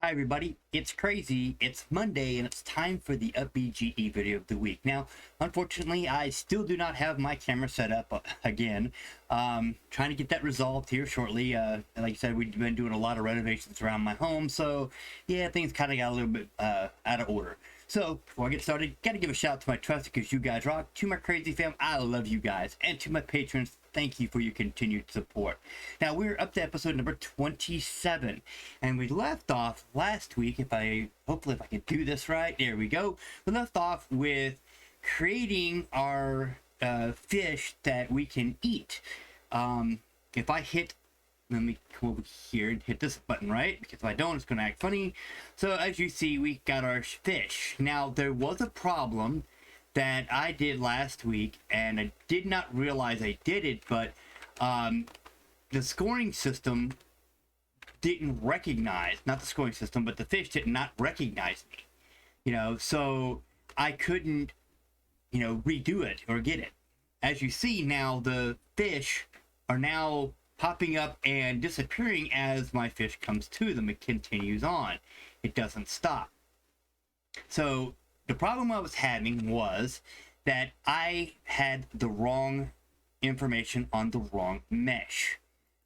Hi everybody, it's crazy, it's Monday, and it's time for the UPBGE video of the week. Now, unfortunately, I still do not have my camera set up again. Trying to get that resolved here shortly. Like I said, we've been doing a lot of renovations around my home, so yeah, things kind of got a little bit out of order. So, before I get started, gotta give a shout out to my trusted, because you guys rock, to my crazy fam, I love you guys, and to my patrons, thank you for your continued support. Now, we're up to episode number 27, and we left off last week, hopefully if I can do this right, there we go. We left off with creating our fish that we can eat. If I hit, let me come over here and hit this button, right? Because if I don't, it's going to act funny. So as you see, we got our fish. Now, there was a problem that I did last week, and I did not realize I did it, but the scoring system didn't recognize, not the scoring system, but the fish did not recognize me. So I couldn't, redo it or get it. As you see now, the fish are now popping up and disappearing as my fish comes to them. It continues on. It doesn't stop. So the problem I was having was that I had the wrong information on the wrong mesh.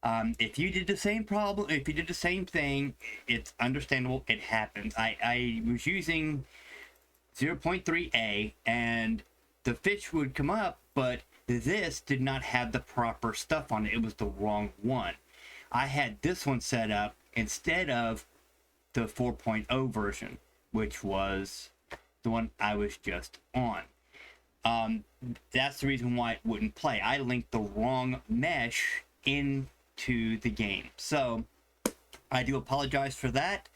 If you did the same problem, if you did the same thing, it's understandable. It happens. I was using 0.3a and the fish would come up, but this did not have the proper stuff on it. It was the wrong one. I had this one set up instead of the 4.0 version, which was the one I was just on. That's the reason why it wouldn't play. I linked the wrong mesh into the game. So I do apologize for that.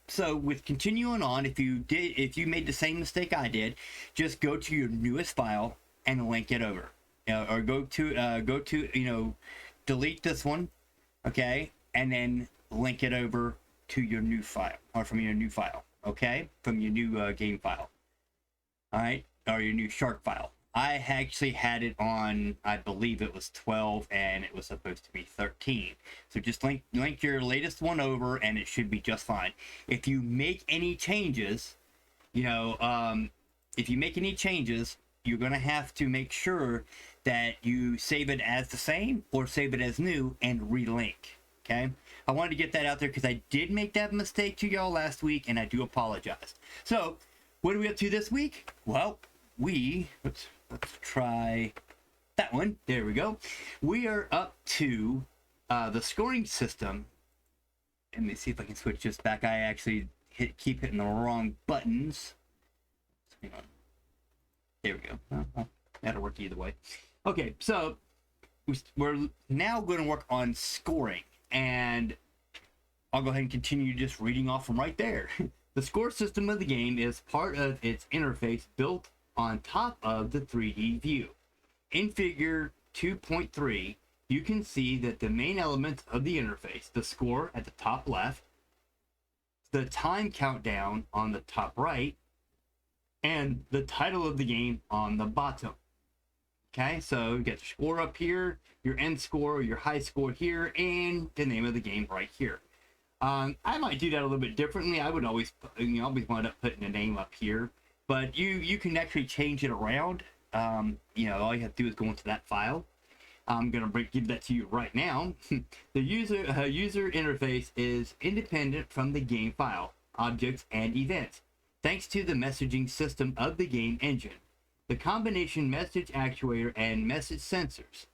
So with continuing on, if you made the same mistake I did, just go to your newest file and link it over, or go to delete this one, okay, and then link it over to your new file, or from your new file, okay, from your new game file, all right, or your new shark file. I actually had it on, I believe it was 12 and it was supposed to be 13. So just link your latest one over and it should be just fine. If you make any changes, you're going to have to make sure that you save it as the same or save it as new and relink. Okay, I wanted to get that out there because I did make that mistake to y'all last week, and I do apologize. So, what are we up to this week? Well, let's try that one. There we go. We are up to the scoring system. Let me see if I can switch this back. I actually keep hitting the wrong buttons. Hang on. There we go. Well, that'll work either way. Okay, so we're now going to work on scoring, and I'll go ahead and continue just reading off from right there. The score system of the game is part of its interface built on top of the 3D view. In figure 2.3, you can see that the main elements of the interface, the score at the top left, the time countdown on the top right, and the title of the game on the bottom. Okay, so you get your score up here, your end score, your high score here, and the name of the game right here. I might do that a little bit differently. I would always wind up putting the name up here, but you can actually change it around. All you have to do is go into that file. I'm gonna give that to you right now. The user interface is independent from the game file, objects, and events, thanks to the messaging system of the game engine, the combination message actuator, and message sensors.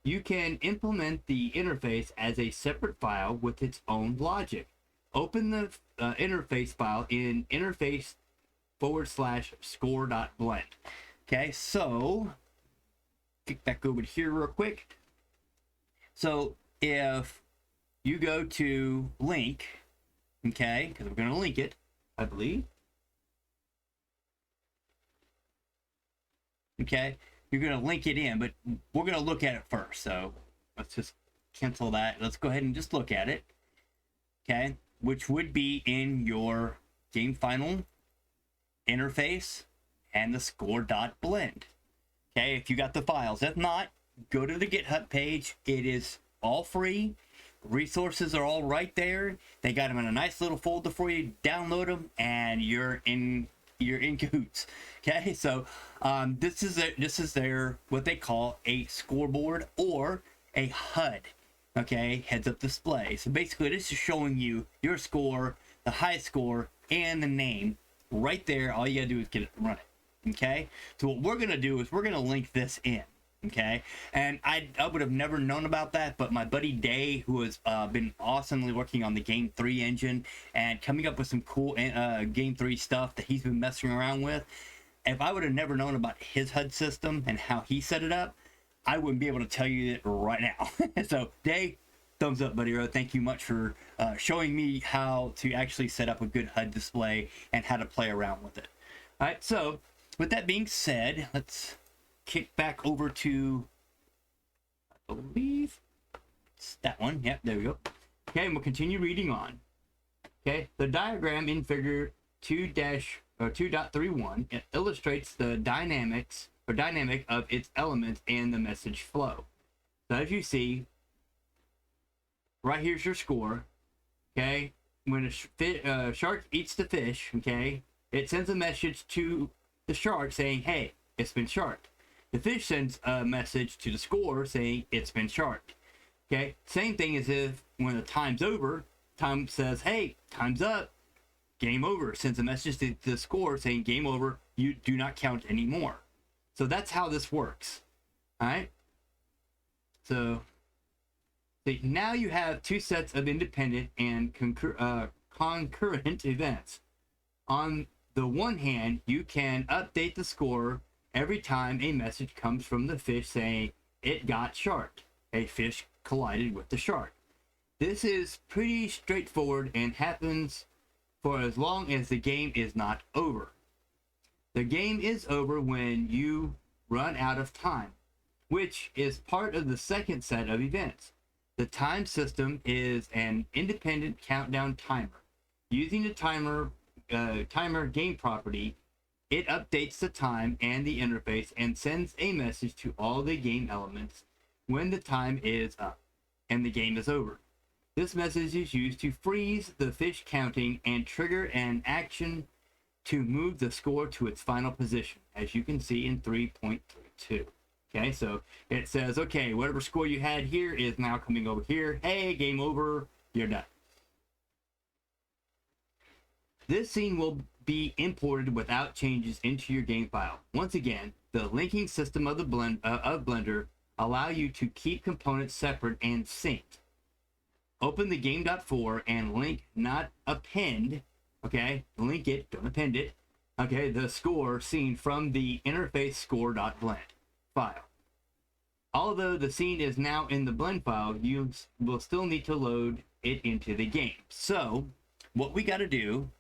You can implement the interface as a separate file with its own logic. Open the interface file in interface/score.blend. Okay, so kick back over here real quick. So if you go to link, okay, because we're going to link it, I believe. Okay, you're going to link it in, but we're going to look at it first. So let's just cancel that. Let's go ahead and just look at it. Okay, which would be in your game final interface and the score.blend. Okay, if you got the files. If not, go to the GitHub page. It is all free. resources are all right there. They got them in a nice little folder for you. Download them, and you're in cahoots. Okay, so this is their what they call a scoreboard or a HUD. Okay, heads up display. So basically, this is showing you your score, the high score, and the name right there. All you gotta do is get it, run it. Okay, so what we're gonna do is we're gonna link this in. Okay, and I would have never known about that, but my buddy Day, who has been awesomely working on the Game 3 engine and coming up with some cool Game 3 stuff that he's been messing around with, if I would have never known about his HUD system and how he set it up, I wouldn't be able to tell you it right now. So Day, thumbs up, buddy. Thank you much for showing me how to actually set up a good HUD display and how to play around with it. All right, so with that being said, let's kick back over to, I believe it's that one. Yep, there we go. Okay, and we'll continue reading on. Okay, the diagram in figure 2-2.31 it illustrates the dynamic of its elements and the message flow. So as you see, right here's your score. Okay, when a shark eats the fish, okay, it sends a message to the shark saying, "Hey, it's been sharked." The fish sends a message to the score saying it's been sharked. Okay, same thing as if when the time's over, time says, "Hey, time's up, game over." Sends a message to the score saying game over, you do not count anymore. So that's how this works. All right. So now you have two sets of independent and concurrent events. On the one hand, you can update the score every time a message comes from the fish saying it got sharked. A fish collided with the shark. This is pretty straightforward and happens for as long as the game is not over. The game is over when you run out of time, which is part of the second set of events. The time system is an independent countdown timer. Using the timer game property, it updates the time and the interface and sends a message to all the game elements when the time is up and the game is over. This message is used to freeze the fish counting and trigger an action to move the score to its final position, as you can see in 3.32. Okay, so it says, okay, whatever score you had here is now coming over here. Hey, game over, you're done. This scene will be imported without changes into your game file. Once again, the linking system of Blender allow you to keep components separate and synced. Open the game.4 and link, not append, okay, link it, don't append it, okay, the score scene from the interface score.blend file. Although the scene is now in the blend file, you will still need to load it into the game. So what we got to do,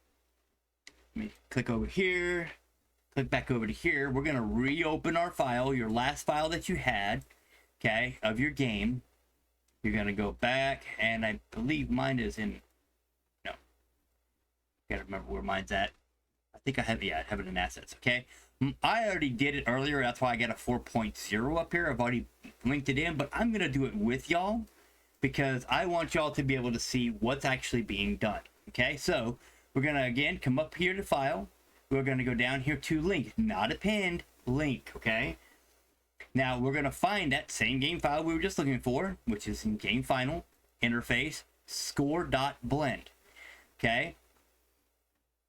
let me click over here, click back over to here. We're going to reopen our file, your last file that you had, okay, of your game. You're going to go back, and I believe mine is in, no, got to remember where mine's at. I think I have, yeah, I have it in assets, okay. I already did it earlier, that's why I got a 4.0 up here. I've already linked it in, but I'm going to do it with y'all because I want y'all to be able to see what's actually being done, okay. So we're going to, again, come up here to File. We're going to go down here to Link, not append, Link, okay? Now, we're going to find that same game file we were just looking for, which is in Game Final, Interface, Score.blend, okay?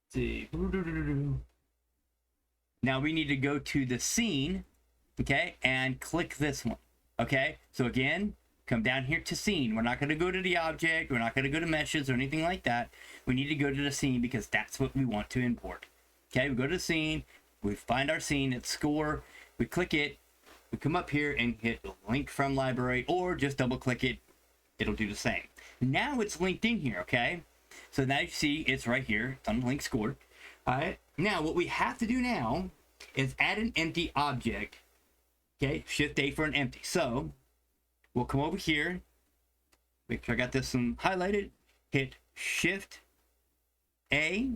Let's see. Now, we need to go to the scene, okay, and click this one, okay? So, again, come down here to scene. We're not going to go to the object. We're not going to go to meshes or anything like that. We need to go to the scene because that's what we want to import. Okay, we go to the scene. We find our scene. It's score. We click it. We come up here and hit link from library or just double click it. It'll do the same. Now it's linked in here, okay? So now you see it's right here. It's on the link score. All right. Now what we have to do now is add an empty object. Okay, Shift A for an empty. So we'll come over here, make sure I got this one highlighted, hit Shift A,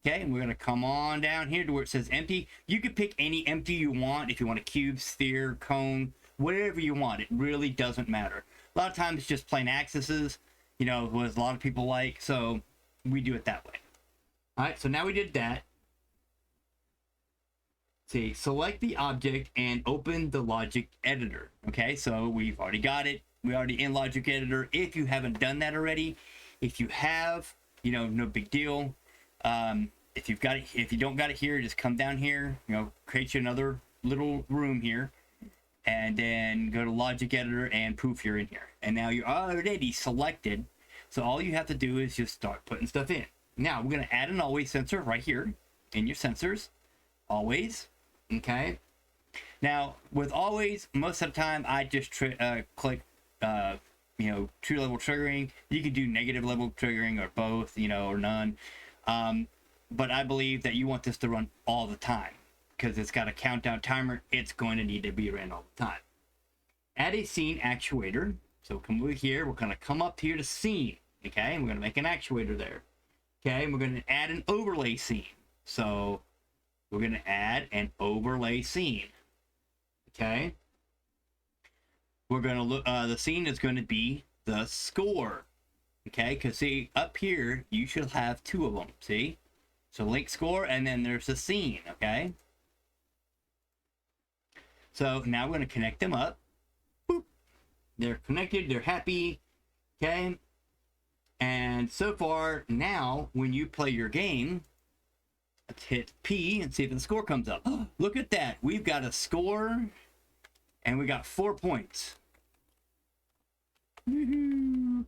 okay, and we're going to come on down here to where it says empty. You can pick any empty you want, if you want a cube, sphere, cone, whatever you want. It really doesn't matter. A lot of times it's just plain axes, you know, what a lot of people like. So we do it that way. All right, so now we did that. See, select the object and open the logic editor. Okay, so we've already got it. We're already in logic editor. If you haven't done that already, if you have, you know, no big deal. If you've got it, if you don't got it here, just come down here, you know, create you another little room here, and then go to logic editor and poof, you're in here. And now you're already selected. So all you have to do is just start putting stuff in. Now we're going to add an always sensor right here in your sensors. Always. Okay. Now with always, most of the time I just click, you know, true level triggering. You can do negative level triggering or both, you know, or none. But I believe that you want this to run all the time because it's got a countdown timer. It's going to need to be ran all the time. Add a scene actuator. So come over here. We're going to come up here to scene. Okay. And we're going to make an actuator there. Okay. And we're going to add an overlay scene. So we're going to add an overlay scene. Okay. We're going to look, the scene is going to be the score. Okay. Because see, up here, you should have two of them. See? So link score, and then there's the scene, okay? So now we're going to connect them up. Boop. They're connected, they're happy, okay? And so far, now, when you play your game, let's hit P and see if the score comes up. Oh, look at that. We've got a score, and we got 4 points. Woohoo!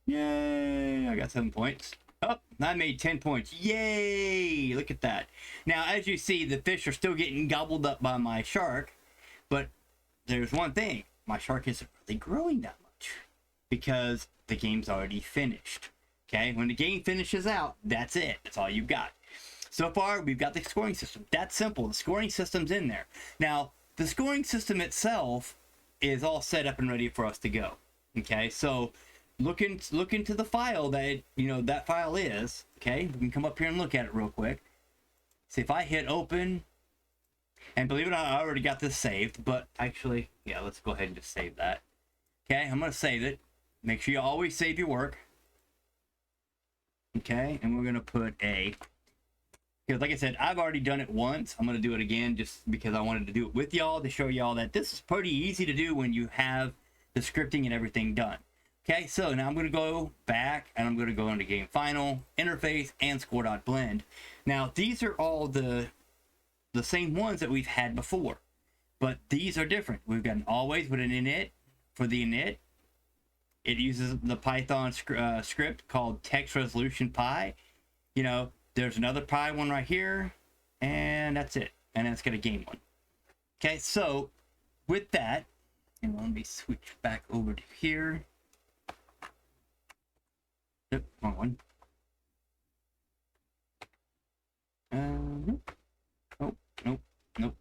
Yay! I got 7 points. Oh, I made 10 points. Yay! Look at that. Now, as you see, the fish are still getting gobbled up by my shark. But there's one thing. My shark isn't really growing that much. Because the game's already finished. Okay? When the game finishes out, that's it. That's all you've got. So far, we've got the scoring system. That's simple. The scoring system's in there. Now, the scoring system itself is all set up and ready for us to go. Okay? So look into the file that, you know, that file is. Okay, we can come up here and look at it real quick. See, if I hit open, and believe it or not, I already got this saved, but actually, yeah, let's go ahead and just save that. Okay, I'm going to save it. Make sure you always save your work. Okay, and we're going to put a, because like I said, I've already done it once. I'm going to do it again just because I wanted to do it with y'all to show y'all that this is pretty easy to do when you have the scripting and everything done. Okay, so now I'm going to go back and I'm going to go into game final, interface, and score.blend. Now, these are all the same ones that we've had before, but these are different. We've got an always with an init for the init. It uses the Python script called text resolution pi. You know, there's another pi one right here, and that's it. And that's got a game one. Okay, so with that, and let me switch back over to here. Yep, wrong one. Nope.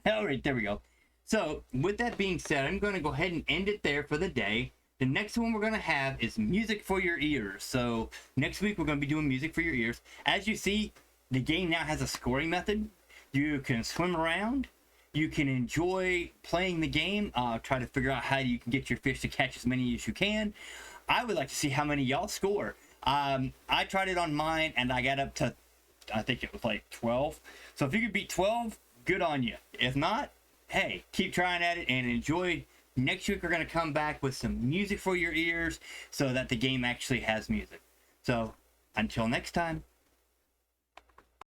All right, there we go. So, with that being said, I'm going to go ahead and end it there for the day. The next one we're going to have is music for your ears. So, next week we're going to be doing music for your ears. As you see, the game now has a scoring method. You can swim around. You can enjoy playing the game. Try to figure out how you can get your fish to catch as many as you can. I would like to see how many y'all score. I tried it on mine and I got up to, I think it was like 12. So if you could beat 12, good on you. If not, hey, keep trying at it and enjoy. Next week we're going to come back with some music for your ears so that the game actually has music. So until next time.